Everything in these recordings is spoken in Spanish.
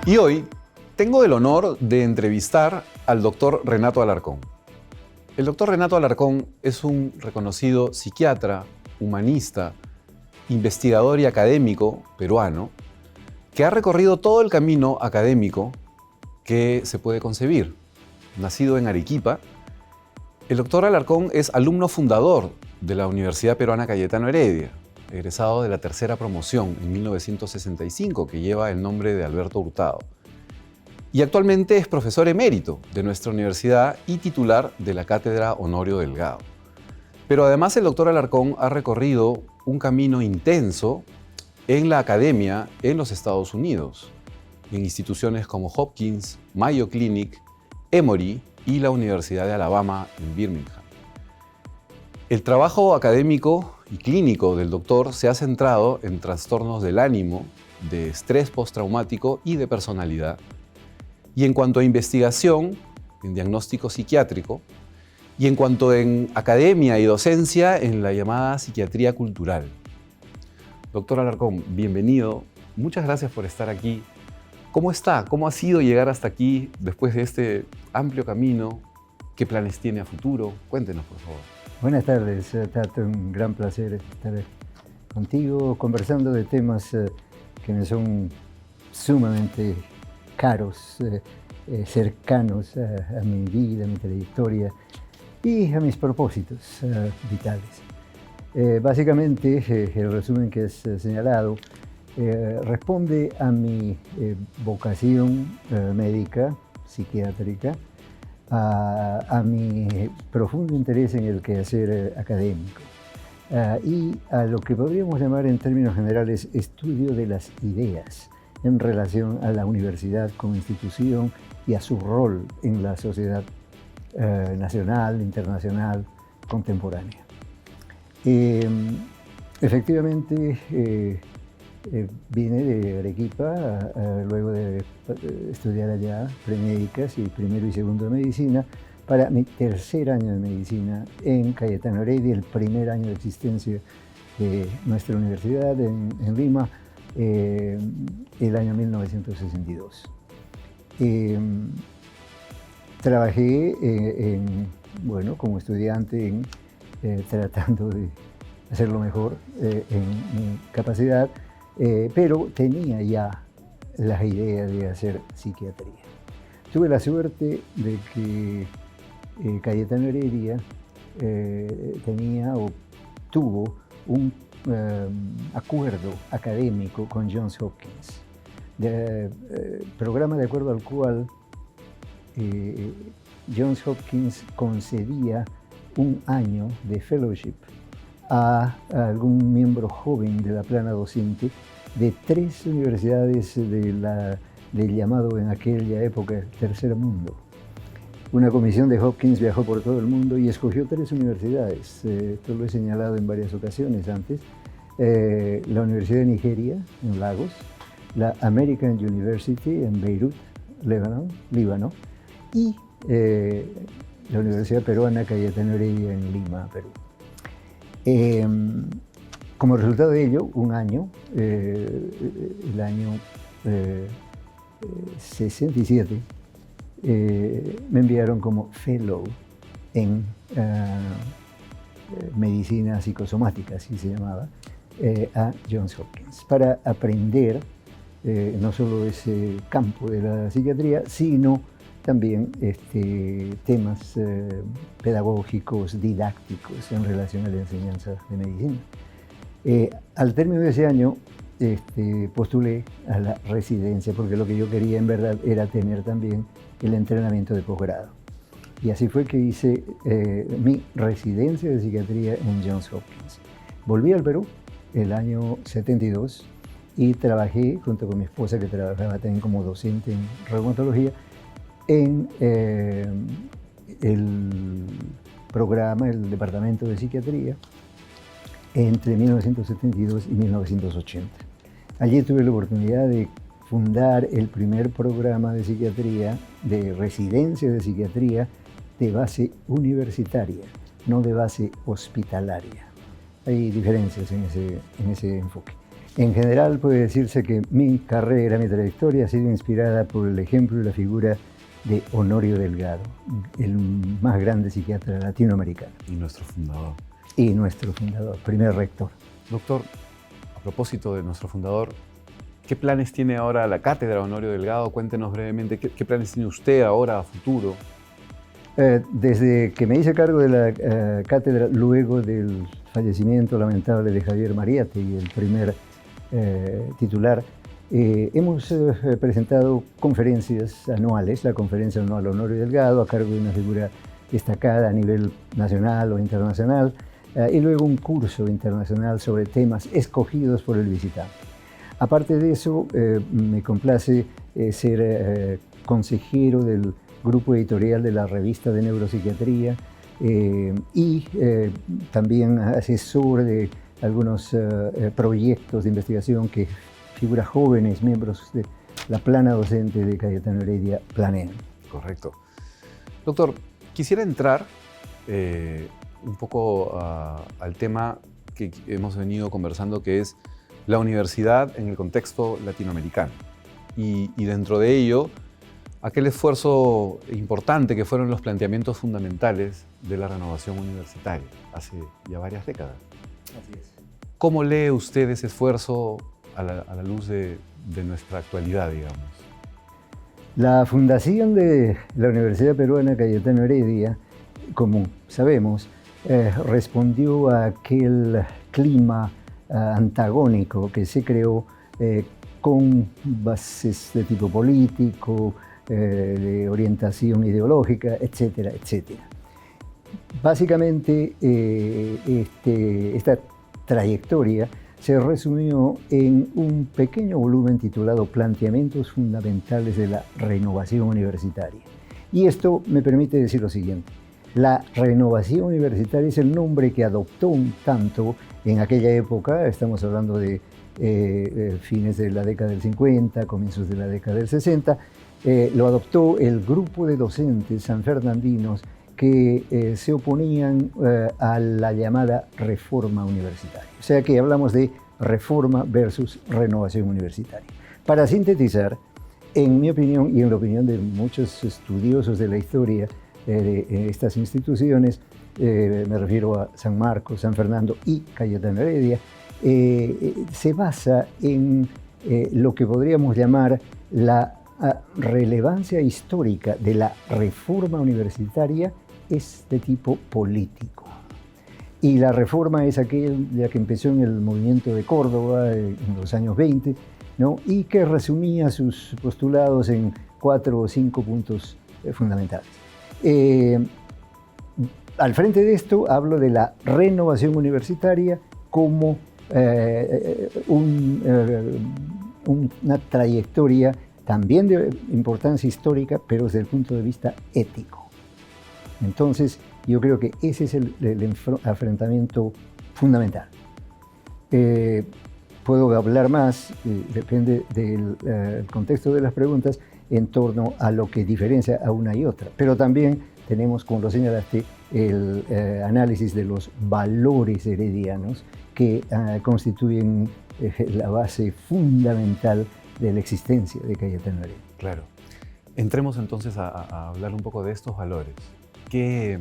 Y hoy tengo el honor de entrevistar al doctor Renato Alarcón. El doctor Renato Alarcón es un reconocido psiquiatra, humanista, investigador y académico peruano que ha recorrido todo el camino académico que se puede concebir. Nacido en Arequipa, el doctor Alarcón es alumno fundador de la Universidad Peruana Cayetano Heredia, egresado de la tercera promoción en 1965, que lleva el nombre de Alberto Hurtado. Y actualmente es profesor emérito de nuestra universidad y titular de la Cátedra Honorio Delgado. Pero además el doctor Alarcón ha recorrido un camino intenso en la academia en los Estados Unidos, en instituciones como Hopkins, Mayo Clinic, Emory y la Universidad de Alabama en Birmingham. El trabajo académico y clínico del doctor se ha centrado en trastornos del ánimo, de estrés postraumático y de personalidad. Y en cuanto a investigación, en diagnóstico psiquiátrico, y en cuanto en academia y docencia, en la llamada psiquiatría cultural. Doctor Alarcón, bienvenido. Muchas gracias por estar aquí. ¿Cómo está? ¿Cómo ha sido llegar hasta aquí después de este amplio camino? ¿Qué planes tiene a futuro? Cuéntenos, por favor. Buenas tardes, Tato. Un gran placer estar contigo conversando de temas que me son sumamente caros, cercanos a mi vida, a mi trayectoria y a mis propósitos vitales. Básicamente, el resumen que has señalado responde a mi vocación médica, psiquiátrica, a mi profundo interés en el quehacer académico y a lo que podríamos llamar en términos generales estudio de las ideas en relación a la universidad como institución y a su rol en la sociedad nacional, internacional, contemporánea. Efectivamente, vine de Arequipa luego de estudiar allá premédicas y primero y segundo de medicina para mi tercer año de medicina en Cayetano Heredia, el primer año de existencia de nuestra universidad en Lima, el año 1962. Trabajé como estudiante tratando de hacerlo mejor en mi capacidad, pero tenía ya la idea de hacer psiquiatría. Tuve la suerte de que Cayetano Heredia tuvo un acuerdo académico con Johns Hopkins, programa de acuerdo al cual Johns Hopkins concedía un año de fellowship a algún miembro joven de la plana docente de 3 universidades del llamado en aquella época Tercer Mundo. Una comisión de Hopkins viajó por todo el mundo y escogió 3 universidades. Esto lo he señalado en varias ocasiones antes. La Universidad de Nigeria, en Lagos, la American University en Beirut, Líbano, y la Universidad Peruana Cayetano Heredia en Lima, Perú. Como resultado de ello, un año, el año 67, me enviaron como fellow en medicina psicosomática, así se llamaba, a Johns Hopkins, para aprender no solo ese campo de la psiquiatría, sino también temas pedagógicos, didácticos en relación a la enseñanza de medicina. Al término de ese año postulé a la residencia porque lo que yo quería en verdad era tener también el entrenamiento de posgrado. Y así fue que hice mi residencia de psiquiatría en Johns Hopkins. Volví al Perú el año 72 y trabajé junto con mi esposa, que trabajaba también como docente en reumatología, en el programa, el departamento de psiquiatría, entre 1972 y 1980. Allí tuve la oportunidad de fundar el primer programa de psiquiatría, de residencia de psiquiatría, de base universitaria, no de base hospitalaria. Hay diferencias en ese enfoque. En general puede decirse que mi carrera, mi trayectoria ha sido inspirada por el ejemplo y la figura de Honorio Delgado, el más grande psiquiatra latinoamericano. Y nuestro fundador. Y nuestro fundador, primer rector. Doctor, a propósito de nuestro fundador, ¿qué planes tiene ahora la cátedra Honorio Delgado? Cuéntenos brevemente, ¿qué planes tiene usted ahora a futuro? Desde que me hice cargo de la cátedra, luego del fallecimiento lamentable de Javier Mariátegui, el primer titular, hemos presentado conferencias anuales, la conferencia anual Honorio Delgado, a cargo de una figura destacada a nivel nacional o internacional, y luego un curso internacional sobre temas escogidos por el visitante. Aparte de eso, me complace ser consejero del grupo editorial de la revista de Neuropsiquiatría y también asesor de algunos proyectos de investigación que figuras jóvenes, miembros de la plana docente de Cayetano Heredia planean. Correcto. Doctor, quisiera entrar un poco al tema que hemos venido conversando, que es la universidad en el contexto latinoamericano. Y dentro de ello, aquel esfuerzo importante que fueron los planteamientos fundamentales de la renovación universitaria hace ya varias décadas. Así es. ¿Cómo lee usted ese esfuerzo a la luz de nuestra actualidad, digamos? La fundación de la Universidad Peruana Cayetano Heredia, como sabemos, respondió a aquel clima antagónico que se creó con bases de tipo político, de orientación ideológica, etcétera, etcétera. Básicamente, esta trayectoria se resumió en un pequeño volumen titulado Planteamientos fundamentales de la renovación universitaria. Y esto me permite decir lo siguiente. La renovación universitaria es el nombre que adoptó un tanto en aquella época, estamos hablando de fines de la década del 50, comienzos de la década del 60, lo adoptó el grupo de docentes sanfernandinos que se oponían a la llamada reforma universitaria. O sea que hablamos de reforma versus renovación universitaria. Para sintetizar, en mi opinión y en la opinión de muchos estudiosos de la historia de estas instituciones, me refiero a San Marcos, San Fernando y Cayetano Heredia, se basa en lo que podríamos llamar la relevancia histórica de la reforma universitaria es de tipo político. Y la reforma es aquella que empezó en el movimiento de Córdoba en los años 20, ¿no? Y que resumía sus postulados en 4 o 5 puntos fundamentales. Al frente de esto hablo de la renovación universitaria como una trayectoria también de importancia histórica, pero desde el punto de vista ético. Entonces, yo creo que ese es el enfrentamiento fundamental. Puedo hablar más, depende del contexto de las preguntas, en torno a lo que diferencia a una y otra. Pero también tenemos, como lo señalaste, el análisis de los valores heredianos que constituyen la base fundamental de la existencia de Cayetano Heredia. Claro. Entremos entonces a hablar un poco de estos valores. ¿Qué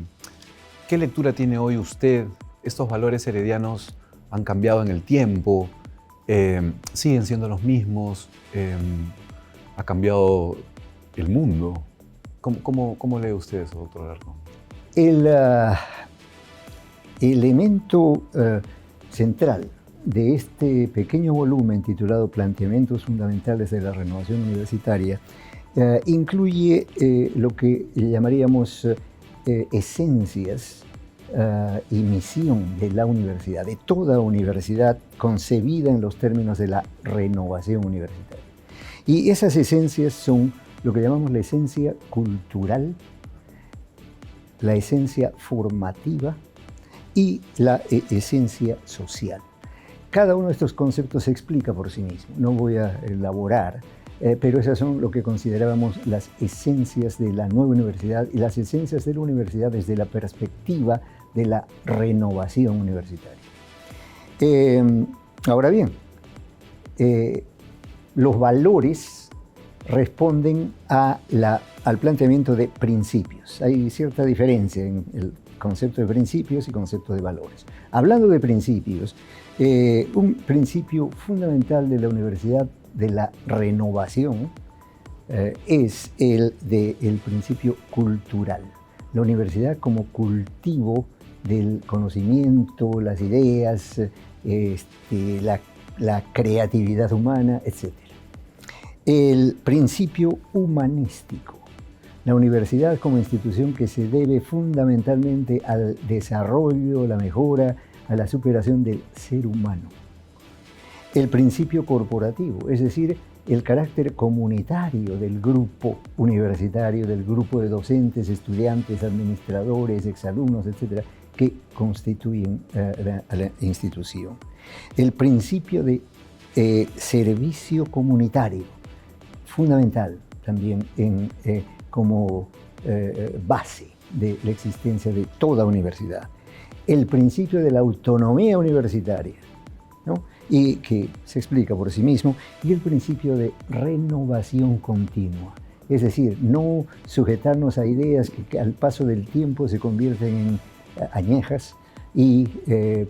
lectura tiene hoy usted? ¿Estos valores heredianos han cambiado en el tiempo? ¿Siguen siendo los mismos? ¿Ha cambiado el mundo? ¿Cómo lee usted eso, doctor Alarcón? El elemento central de este pequeño volumen titulado Planteamientos fundamentales de la renovación universitaria incluye lo que llamaríamos esencias y misión de la universidad, de toda universidad concebida en los términos de la renovación universitaria. Y esas esencias son lo que llamamos la esencia cultural, la esencia formativa y la esencia social. Cada uno de estos conceptos se explica por sí mismo, no voy a elaborar, pero esas son lo que considerábamos las esencias de la nueva universidad y las esencias de la universidad desde la perspectiva de la renovación universitaria. Ahora bien, los valores responden al planteamiento de principios. Hay cierta diferencia en el concepto de principios y concepto de valores. Hablando de principios, un principio fundamental de la universidad de la renovación es el principio cultural. La universidad como cultivo del conocimiento, las ideas, la creatividad humana, etc. El principio humanístico. La universidad como institución que se debe fundamentalmente al desarrollo, la mejora, a la superación del ser humano. El principio corporativo, es decir, el carácter comunitario del grupo universitario, del grupo de docentes, estudiantes, administradores, exalumnos, etcétera, que constituyen a la institución. El principio de servicio comunitario, fundamental también como base de la existencia de toda universidad. El principio de la autonomía universitaria, ¿no? Y que se explica por sí mismo, y el principio de renovación continua. Es decir, no sujetarnos a ideas que al paso del tiempo se convierten en añejas y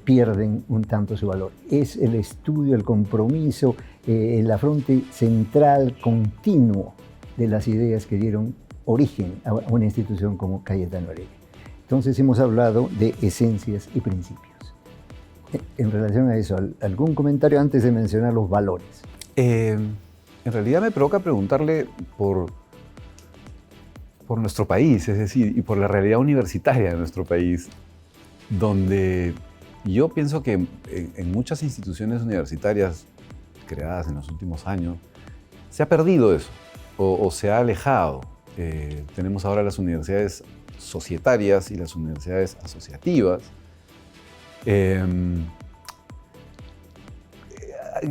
pierden un tanto su valor. Es el estudio, el compromiso, el afronte central, continuo de las ideas que dieron origen a una institución como Cayetano Heredia. Entonces hemos hablado de esencias y principios. En relación a eso, ¿algún comentario antes de mencionar los valores? En realidad me provoca preguntarle por nuestro país, es decir, y por la realidad universitaria de nuestro país, donde yo pienso que en muchas instituciones universitarias creadas en los últimos años se ha perdido eso o se ha alejado. Tenemos ahora las universidades societarias y las universidades asociativas.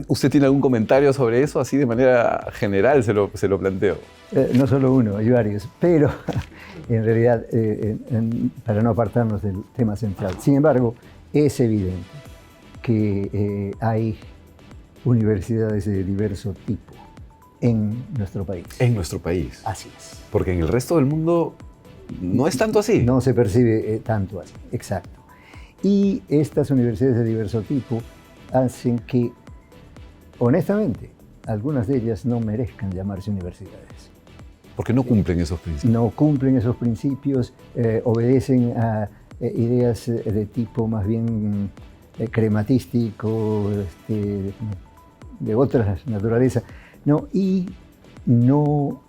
¿Usted tiene algún comentario sobre eso? Así de manera general se lo planteo. No solo uno, hay varios, pero en realidad, para no apartarnos del tema central. Sin embargo, es evidente que hay universidades de diverso tipo en nuestro país. En nuestro país. Así es. Porque en el resto del mundo no es tanto así. No se percibe tanto así, exacto. Y estas universidades de diverso tipo hacen que, honestamente, algunas de ellas no merezcan llamarse universidades. Porque no cumplen esos principios. No cumplen esos principios, obedecen a ideas de tipo más bien crematístico, de otra naturaleza, ¿no? Y no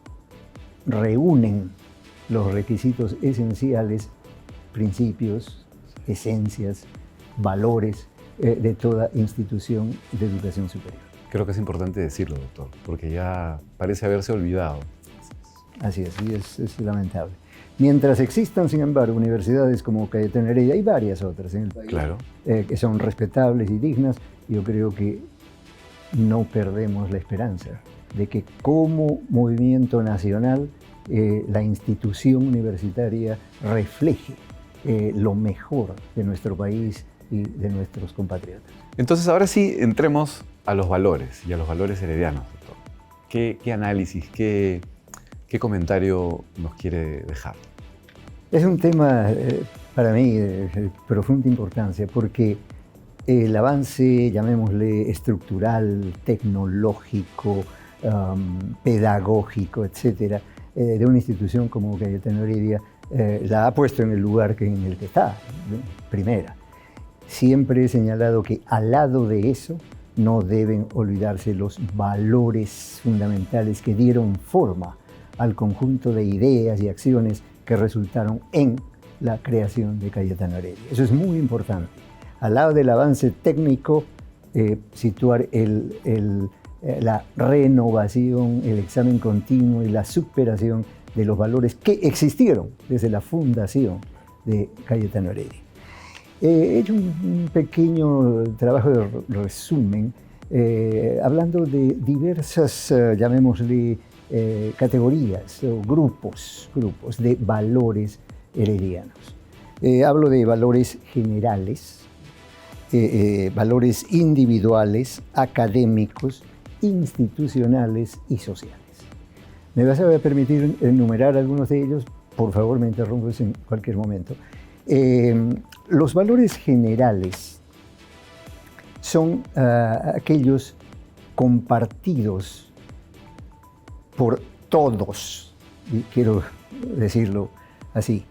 reúnen los requisitos esenciales, principios, esencias, valores de toda institución de educación superior. Creo que es importante decirlo, doctor, porque ya parece haberse olvidado. Así es, y es lamentable. Mientras existan, sin embargo, universidades como Cayetano Heredia, hay varias otras en el país, claro, que son respetables y dignas, yo creo que no perdemos la esperanza de que como movimiento nacional la institución universitaria refleje lo mejor de nuestro país y de nuestros compatriotas. Entonces, ahora sí, entremos a los valores y a los valores heredianos, doctor. ¿Qué análisis, qué comentario nos quiere dejar? Es un tema para mí de profunda importancia porque el avance, llamémosle estructural, tecnológico, pedagógico, etcétera, de una institución como Cayetano Heredia la ha puesto en el lugar en el que está, primera. Siempre he señalado que al lado de eso no deben olvidarse los valores fundamentales que dieron forma al conjunto de ideas y acciones que resultaron en la creación de Cayetano Heredia. Eso es muy importante. Al lado del avance técnico, situar la renovación, el examen continuo y la superación de los valores que existieron desde la fundación de Cayetano Heredia. He hecho un pequeño trabajo de resumen hablando de diversas, llamémosle, categorías o grupos de valores heredianos. Hablo de valores generales, valores individuales, académicos institucionales y sociales. Me vas a permitir enumerar algunos de ellos, por favor me interrumpes en cualquier momento. Los valores generales son aquellos compartidos por todos, y quiero decirlo así,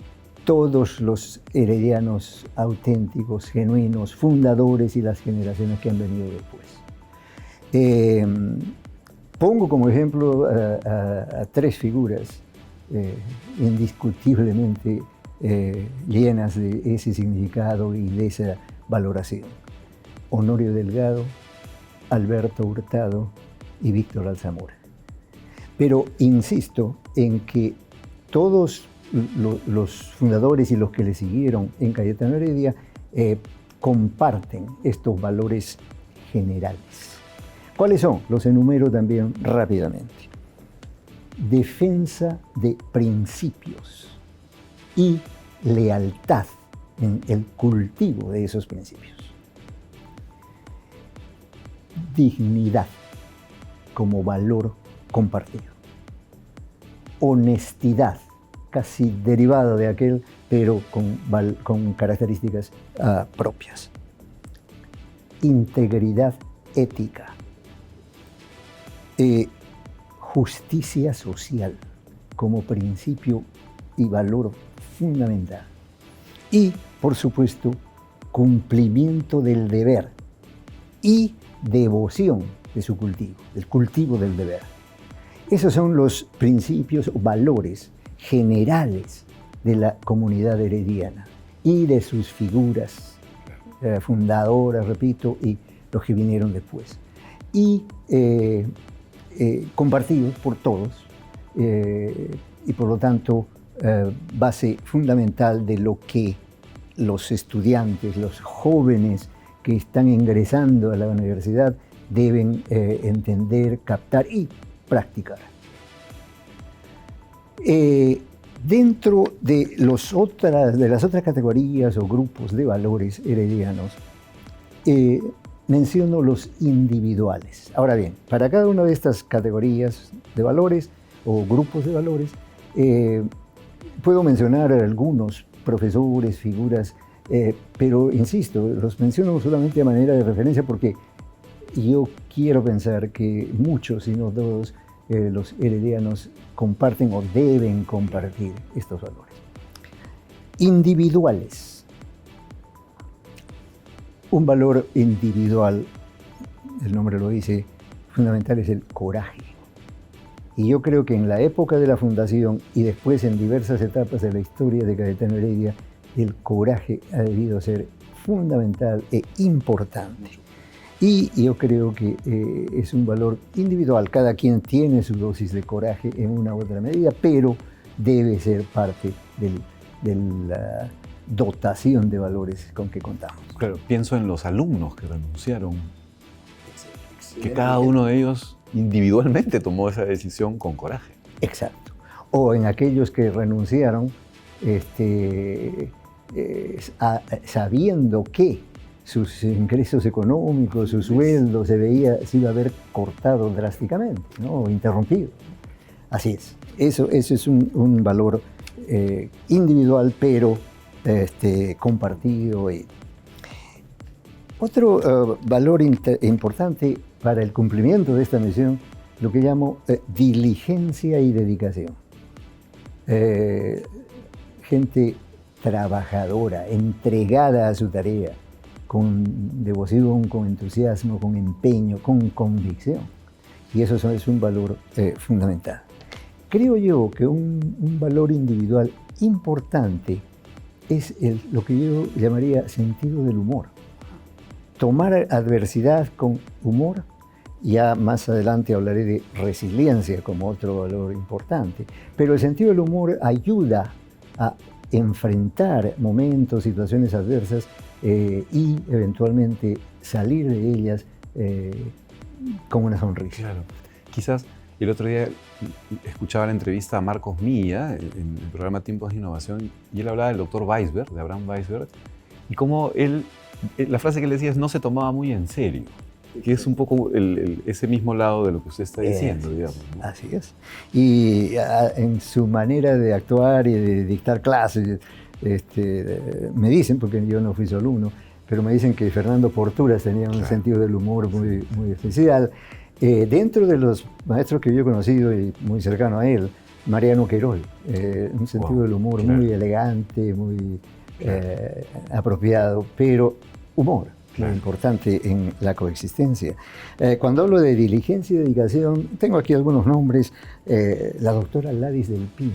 todos los heredianos auténticos, genuinos, fundadores y las generaciones que han venido después. Pongo como ejemplo a tres figuras indiscutiblemente llenas de ese significado y de esa valoración. Honorio Delgado, Alberto Hurtado y Víctor Alzamora. Pero insisto en que todos los fundadores y los que le siguieron en Cayetano Heredia comparten estos valores generales. ¿Cuáles son? Los enumero también rápidamente. Defensa de principios y lealtad en el cultivo de esos principios. Dignidad como valor compartido. Honestidad, casi derivada de aquel, pero con características propias. Integridad ética. Justicia social como principio y valor fundamental. Y, por supuesto, cumplimiento del deber y devoción de su cultivo, el cultivo del deber. Esos son los principios o valores generales de la comunidad herediana y de sus figuras fundadoras, repito, y los que vinieron después. Y compartidos por todos y por lo tanto base fundamental de lo que los estudiantes, los jóvenes que están ingresando a la universidad deben entender, captar y practicar. Dentro de las otras categorías o grupos de valores heredianos, menciono los individuales. Ahora bien, para cada una de estas categorías de valores o grupos de valores, puedo mencionar algunos profesores, figuras, pero insisto, los menciono solamente a manera de referencia porque yo quiero pensar que muchos, si no todos, los heredianos comparten o deben compartir estos valores. Individuales. Un valor individual, el nombre lo dice, fundamental es el coraje. Y yo creo que en la época de la fundación y después en diversas etapas de la historia de Cayetano Heredia, el coraje ha debido ser fundamental e importante. Y yo creo que es un valor individual. Cada quien tiene su dosis de coraje en una u otra medida, pero debe ser parte de la dotación de valores con que contamos. Claro, pienso en los alumnos que renunciaron, que cada uno de ellos individualmente tomó esa decisión con coraje. Exacto. O en aquellos que renunciaron sabiendo que sus ingresos económicos, su sueldo se iba a ver cortado drásticamente, ¿no? O interrumpido. Así es. Eso es un valor individual, pero compartido. Otro valor importante para el cumplimiento de esta misión, lo que llamo diligencia y dedicación. Gente trabajadora, entregada a su tarea, con devoción, con entusiasmo, con empeño, con convicción. Y eso es un valor fundamental. Creo yo que un valor individual importante es lo que yo llamaría sentido del humor. Tomar adversidad con humor, ya más adelante hablaré de resiliencia como otro valor importante, pero el sentido del humor ayuda a enfrentar momentos, situaciones adversas y eventualmente salir de ellas con una sonrisa. Claro. Quizás el otro día escuchaba la entrevista a Marcos Milla en el programa Tiempos de Innovación y él hablaba del doctor Weisberg, de Abraham Weisberg, y cómo él, la frase que él decía es no se tomaba muy en serio. que es un poco ese mismo lado de lo que usted está diciendo, digamos, ¿no? Así es. Y en su manera de actuar y de dictar clases, me dicen, porque yo no fui su alumno, pero me dicen que Fernando Porturas tenía un sentido del humor muy, muy especial. Dentro de los maestros que yo he conocido y muy cercano a él, Mariano Querol, un sentido del humor muy elegante, muy apropiado, pero humor, lo importante en la coexistencia. Cuando hablo de diligencia y dedicación, tengo aquí algunos nombres. La doctora Ladis del Pino,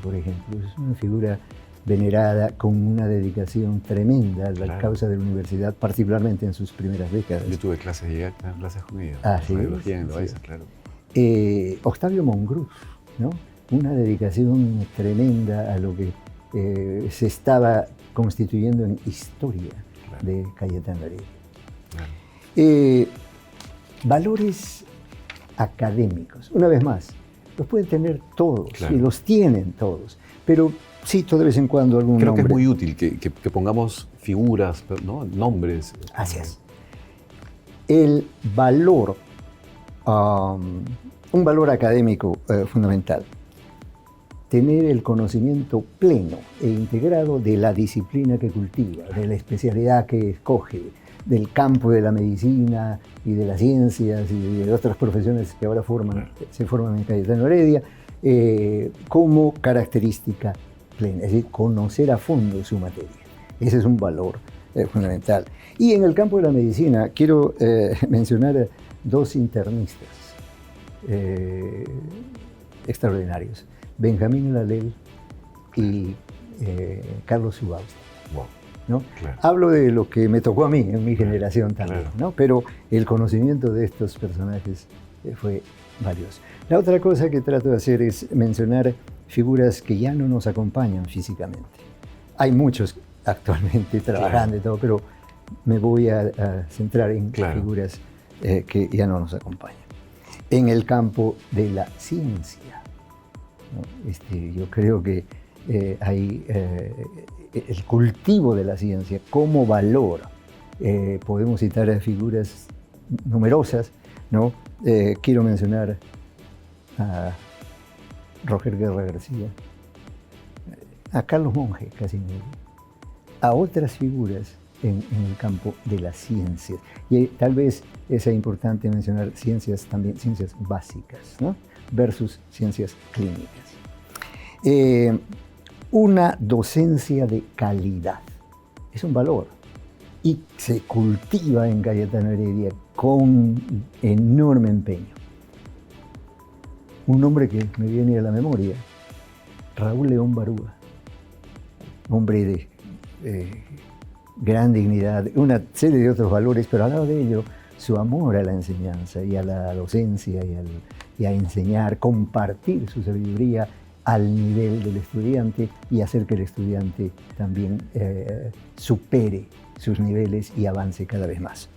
por ejemplo, es una figura venerada con una dedicación tremenda a la causa de la universidad, particularmente en sus primeras décadas. Yo tuve clases con ella. Sí, biología en Loaiza, claro. Octavio Mongruz, ¿no? Una dedicación tremenda a lo que se estaba constituyendo en historia de Cayetano Heredia. Valores académicos, una vez más, los pueden tener todos y los tienen todos, pero cito de vez en cuando algún nombre. Creo que es muy útil que pongamos figuras, ¿no? Nombres. Así es. El valor, un valor académico fundamental, tener el conocimiento pleno e integrado de la disciplina que cultiva, de la especialidad que escoge, del campo de la medicina y de las ciencias y de otras profesiones que ahora se forman en Cayetano Heredia, como característica plena, es decir, conocer a fondo su materia. Ese es un valor fundamental. Y en el campo de la medicina quiero mencionar dos internistas extraordinarios, Benjamín Lalel y Carlos Subausta. Wow. ¿No? Hablo de lo que me tocó a mí, en mi generación también, ¿no? Pero el conocimiento de estos personajes fue valioso. La otra cosa que trato de hacer es mencionar figuras que ya no nos acompañan físicamente. Hay muchos actualmente trabajando y todo, pero me voy a centrar en figuras que ya no nos acompañan. En el campo de la ciencia, ¿no? Yo creo que hay el cultivo de la ciencia como valor. Podemos citar a figuras numerosas, ¿no? Quiero mencionar a Roger Guerra García, a Carlos Monge, casi a otras figuras en el campo de las ciencias. Y tal vez es importante mencionar ciencias también, ciencias básicas, ¿no? Versus ciencias clínicas. Una docencia de calidad es un valor y se cultiva en Cayetano Heredia con enorme empeño. Un nombre que me viene a la memoria, Raúl León Barúa, hombre de gran dignidad, una serie de otros valores, pero al lado de ello, su amor a la enseñanza y a la docencia y a enseñar, compartir su sabiduría al nivel del estudiante y hacer que el estudiante también supere sus niveles y avance cada vez más.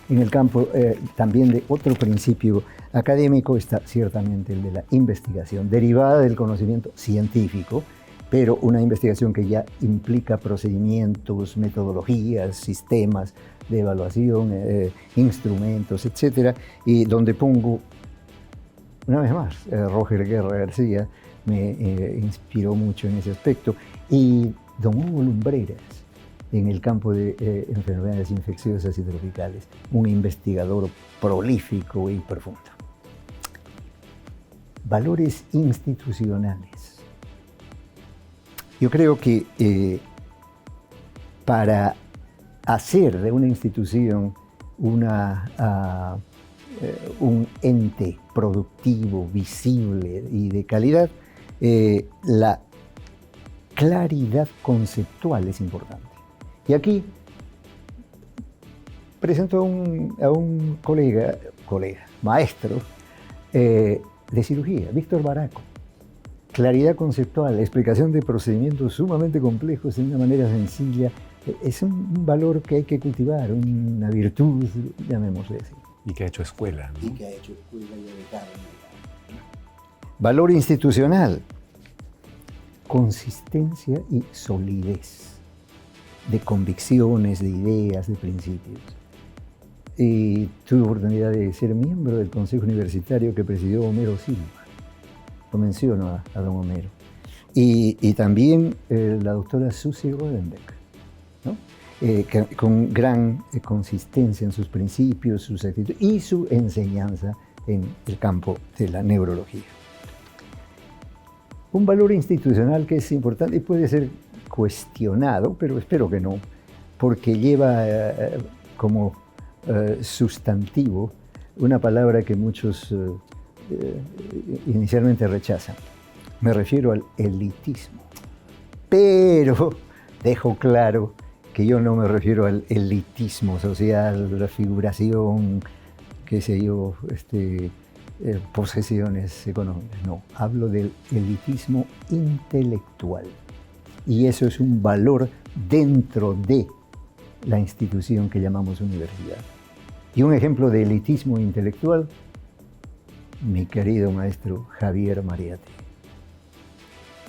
En el campo también de otro principio académico está ciertamente el de la investigación, derivada del conocimiento científico, pero una investigación que ya implica procedimientos, metodologías, sistemas de evaluación, instrumentos, etcétera, y donde pongo, una vez más, Roger Guerra García me inspiró mucho en ese aspecto, y don Hugo Lumbreras, en el campo de enfermedades infecciosas y tropicales, un investigador prolífico y profundo. Valores institucionales. Yo creo que para hacer de una institución un ente productivo, visible y de calidad, la claridad conceptual es importante. Y aquí presento a un colega, maestro de cirugía, Víctor Baraco. Claridad conceptual, explicación de procedimientos sumamente complejos de una manera sencilla, es un valor que hay que cultivar, una virtud, llamémosle así. Y que ha hecho escuela, ¿no? Y que ha hecho escuela y ha dejado. Valor institucional, consistencia y solidez de convicciones, de ideas, de principios. y tuve oportunidad de ser miembro del Consejo Universitario que presidió Homero Silva. Lo menciono a don Homero. Y también la doctora Susie Rodenbeck, ¿no? Con gran consistencia en sus principios, sus actitudes y su enseñanza en el campo de la neurología. Un valor institucional que es importante y puede ser cuestionado, pero espero que no, porque lleva como sustantivo una palabra que muchos inicialmente rechazan. Me refiero al elitismo. Pero dejo claro que yo no me refiero al elitismo social, la figuración, qué sé yo, posesiones económicas. No, hablo del elitismo intelectual. Y eso es un valor dentro de la institución que llamamos universidad. Y un ejemplo de elitismo intelectual, mi querido maestro Javier Mariátegui.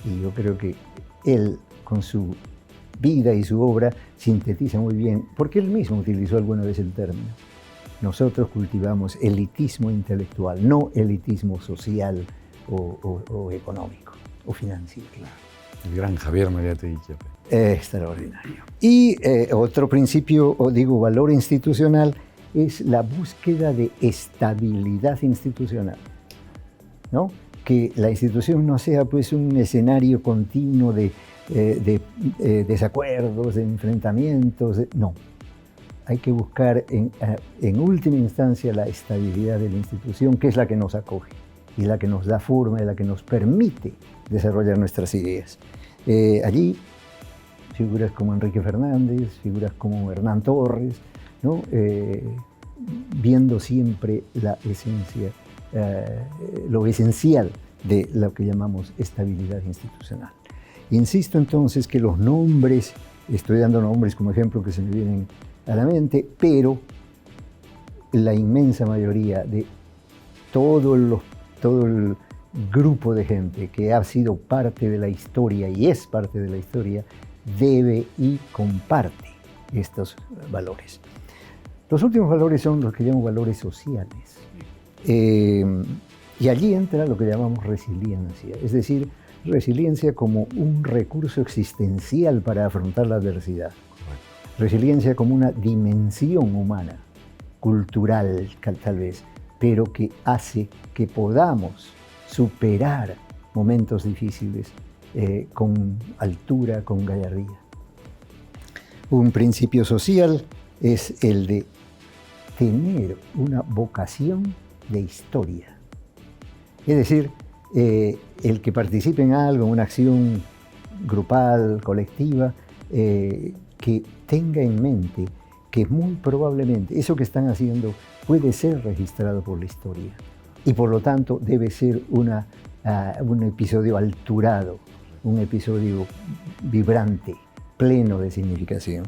Y yo creo que él, con su vida y su obra, sintetiza muy bien, porque él mismo utilizó alguna vez el término. Nosotros cultivamos elitismo intelectual, no elitismo social o económico o financiero. El gran Javier Mariátegui. Extraordinario. Y otro principio, o digo valor institucional, es la búsqueda de estabilidad institucional, ¿no? Que la institución no sea pues un escenario continuo de desacuerdos, de enfrentamientos, no. Hay que buscar en última instancia la estabilidad de la institución, que es la que nos acoge y la que nos da forma y la que nos permite desarrollar nuestras ideas. Allí figuras como Enrique Fernández, figuras como Hernán Torres, ¿no? Viendo siempre la esencia, lo esencial de lo que llamamos estabilidad institucional. Insisto entonces que los nombres, estoy dando nombres como ejemplo que se me vienen a la mente, pero la inmensa mayoría de todo el grupo de gente que ha sido parte de la historia y es parte de la historia, debe y comparte estos valores. Los últimos valores son los que llamo valores sociales. Y allí entra lo que llamamos resiliencia, es decir, resiliencia como un recurso existencial para afrontar la adversidad. Resiliencia como una dimensión humana, cultural tal vez, pero que hace que podamos superar momentos difíciles con altura, con gallardía. Un principio social es el de tener una vocación de historia. Es decir, el que participe en algo, en una acción grupal, colectiva, que tenga en mente que muy probablemente eso que están haciendo puede ser registrado por la historia y por lo tanto debe ser un episodio alturado, un episodio vibrante, pleno de significación.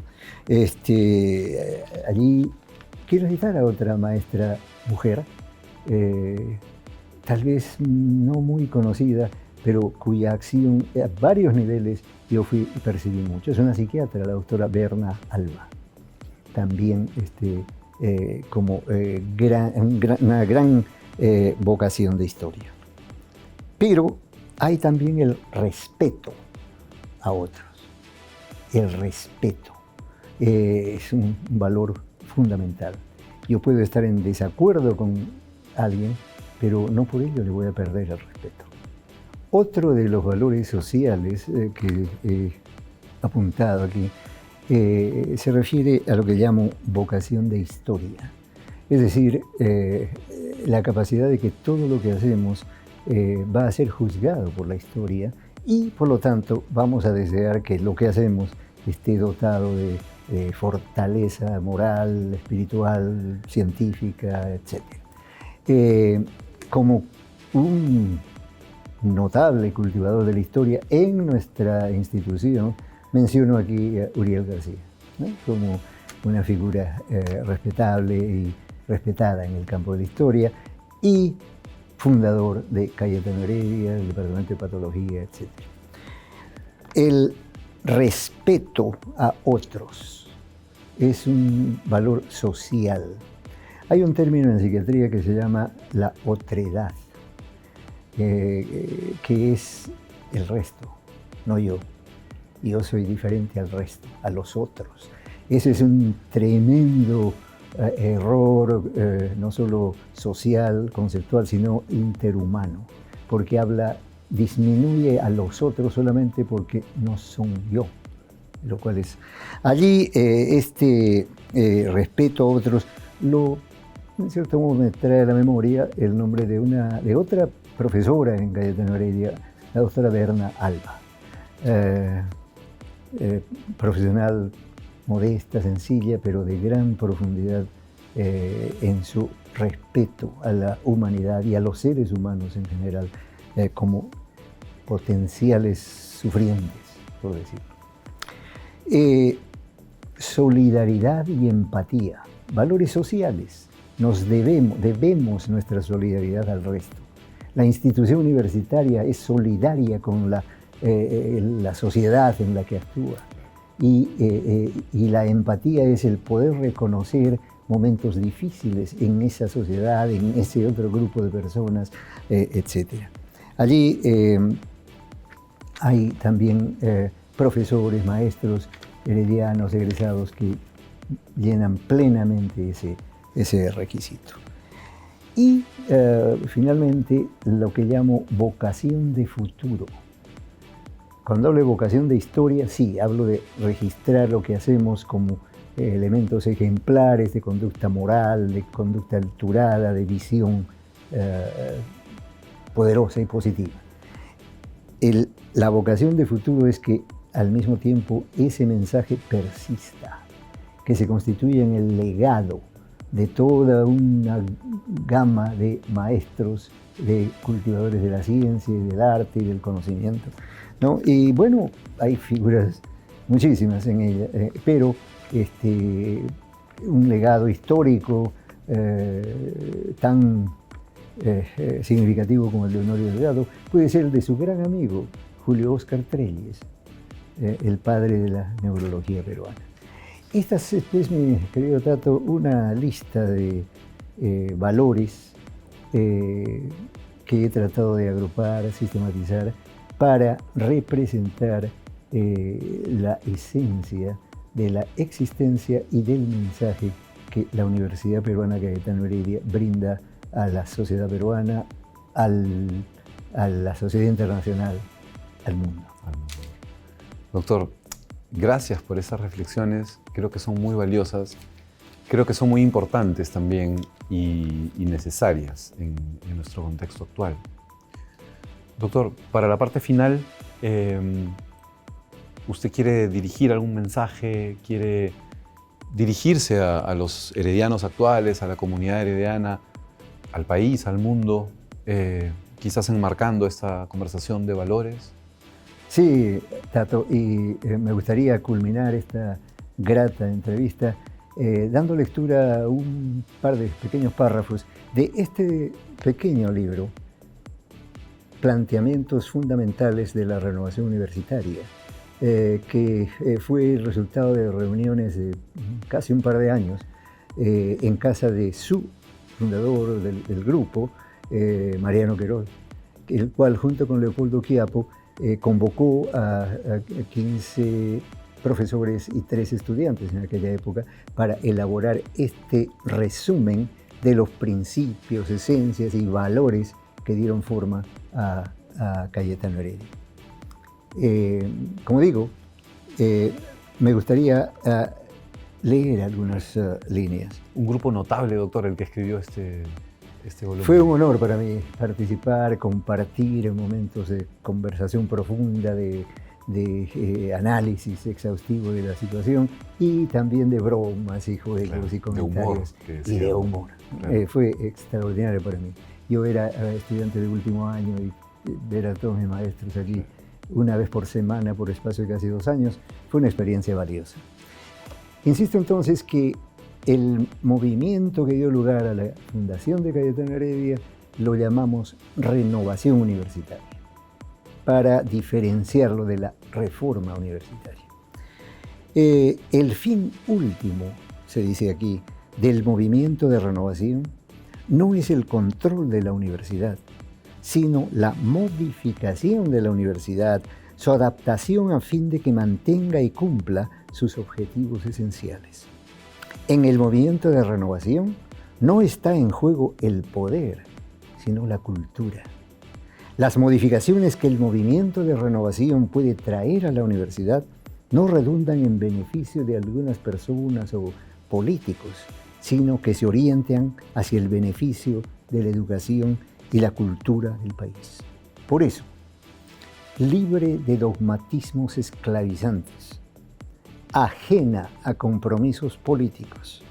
Allí quiero citar a otra maestra mujer, tal vez no muy conocida, pero cuya acción a varios niveles yo fui y percibí mucho. Es una psiquiatra, la doctora Berna Alba. También como una gran vocación de historia. Pero hay también el respeto a otros. El respeto es un valor fundamental. Yo puedo estar en desacuerdo con alguien, pero no por ello le voy a perder el respeto. Otro de los valores sociales que he apuntado aquí se refiere a lo que llamo vocación de historia. Es decir, la capacidad de que todo lo que hacemos va a ser juzgado por la historia y, por lo tanto, vamos a desear que lo que hacemos esté dotado de fortaleza moral, espiritual, científica, etc. Como un notable cultivador de la historia en nuestra institución, menciono aquí a Uriel García, ¿no? Como una figura respetable y respetada en el campo de la historia y fundador de Cayetano Heredia, del Departamento de Patología, etc. El respeto a otros es un valor social Hay un término en psiquiatría que se llama la otredad, que es el resto, no yo. Yo soy diferente al resto, a los otros. Ese es un tremendo error, no solo social, conceptual, sino interhumano, porque disminuye a los otros solamente porque no son yo, lo cual es... Allí respeto a otros, en cierto modo me trae a la memoria el nombre de otra profesora en Cayetano Heredia, la doctora Berna Alba, profesional modesta, sencilla, pero de gran profundidad en su respeto a la humanidad y a los seres humanos en general, como potenciales sufrientes, por decirlo. Solidaridad y empatía, valores sociales. Debemos nuestra solidaridad al resto. La institución universitaria es solidaria con la sociedad en la que actúa. Y la empatía es el poder reconocer momentos difíciles en esa sociedad, en ese otro grupo de personas, etc. Allí hay también profesores, maestros, heredianos, egresados que llenan plenamente ese requisito. Y finalmente lo que llamo vocación de futuro. Cuando hablo de vocación de historia, sí, hablo de registrar lo que hacemos como elementos ejemplares de conducta moral, de conducta alturada, de visión poderosa y positiva. La vocación de futuro es que al mismo tiempo ese mensaje persista, que se constituya en el legado de toda una gama de maestros, de cultivadores de la ciencia y del arte y del conocimiento, ¿no? Y bueno, hay figuras muchísimas en ella, pero un legado histórico tan significativo como el de Honorio Delgado puede ser el de su gran amigo, Julio Óscar Trelles, el padre de la neurología peruana. Esta es, pues, mi querido Tato, una lista de valores que he tratado de agrupar, sistematizar, para representar la esencia de la existencia y del mensaje que la Universidad Peruana Cayetano Heredia brinda a la sociedad peruana, a la sociedad internacional, al mundo. Doctor, gracias por esas reflexiones, creo que son muy valiosas, creo que son muy importantes también y necesarias en nuestro contexto actual. Doctor, para la parte final, ¿usted quiere dirigir algún mensaje? ¿Quiere dirigirse a los heredianos actuales, a la comunidad herediana, al país, al mundo, quizás enmarcando esta conversación de valores? Sí, Tato, y me gustaría culminar esta grata entrevista dando lectura a un par de pequeños párrafos de este pequeño libro, Planteamientos fundamentales de la renovación universitaria, que fue el resultado de reuniones de casi un par de años en casa de su fundador del grupo, Mariano Querol, el cual junto con Leopoldo Quiapo convocó a 15 profesores y 3 estudiantes en aquella época para elaborar este resumen de los principios, esencias y valores que dieron forma a Cayetano Heredia. Como digo, me gustaría leer algunas líneas. Un grupo notable, doctor, el que escribió este volumen. Fue un honor para mí participar, compartir en momentos de conversación profunda, de análisis exhaustivo de la situación y también de bromas y juegos, claro, y comentarios y de humor. Claro. Fue extraordinario para mí. Yo era estudiante de último año y ver a todos mis maestros aquí una vez por semana por espacio de casi 2 años fue una experiencia valiosa. Insisto entonces que el movimiento que dio lugar a la fundación de Cayetano Heredia lo llamamos renovación universitaria, para diferenciarlo de la reforma universitaria. El fin último, se dice aquí, del movimiento de renovación no es el control de la universidad, sino la modificación de la universidad, su adaptación a fin de que mantenga y cumpla sus objetivos esenciales. En el movimiento de renovación no está en juego el poder, sino la cultura. Las modificaciones que el movimiento de renovación puede traer a la universidad no redundan en beneficio de algunas personas o políticos, sino que se orientan hacia el beneficio de la educación y la cultura del país. Por eso, libre de dogmatismos esclavizantes, ajena a compromisos políticos,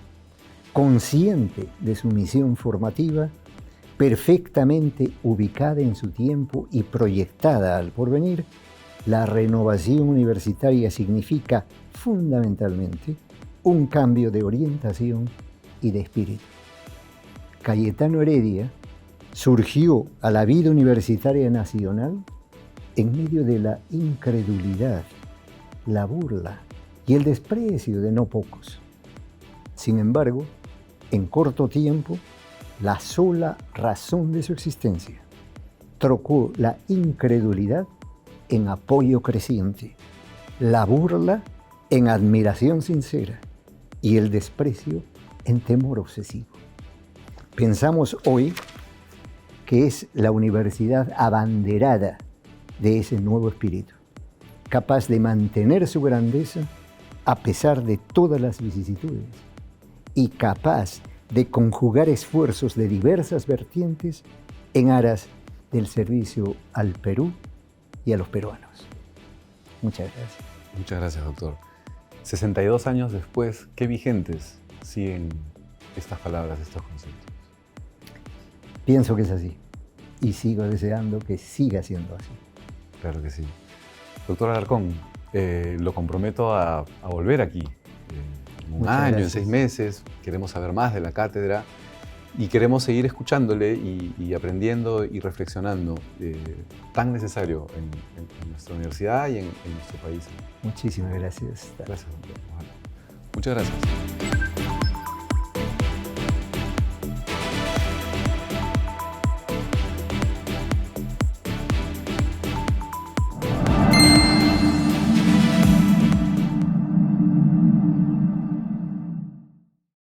consciente de su misión formativa, perfectamente ubicada en su tiempo y proyectada al porvenir, la renovación universitaria significa fundamentalmente un cambio de orientación y de espíritu. Cayetano Heredia surgió a la vida universitaria nacional en medio de la incredulidad, la burla y el desprecio de no pocos. Sin embargo, en corto tiempo, la sola razón de su existencia trocó la incredulidad en apoyo creciente, la burla en admiración sincera y el desprecio en temor obsesivo. Pensamos hoy que es la universidad abanderada de ese nuevo espíritu, capaz de mantener su grandeza a pesar de todas las vicisitudes y capaz de conjugar esfuerzos de diversas vertientes en aras del servicio al Perú y a los peruanos. Muchas gracias. Muchas gracias, doctor. 62 años después, ¿qué vigentes siguen estas palabras, estos conceptos? Pienso que es así y sigo deseando que siga siendo así. Claro que sí. Doctor Alarcón, lo comprometo a volver aquí en un Muchas año, gracias. en 6 meses. Queremos saber más de la cátedra y queremos seguir escuchándole y aprendiendo y reflexionando, tan necesario en nuestra universidad y en nuestro país. Muchísimas gracias. Gracias, doctor. Ojalá. Muchas gracias.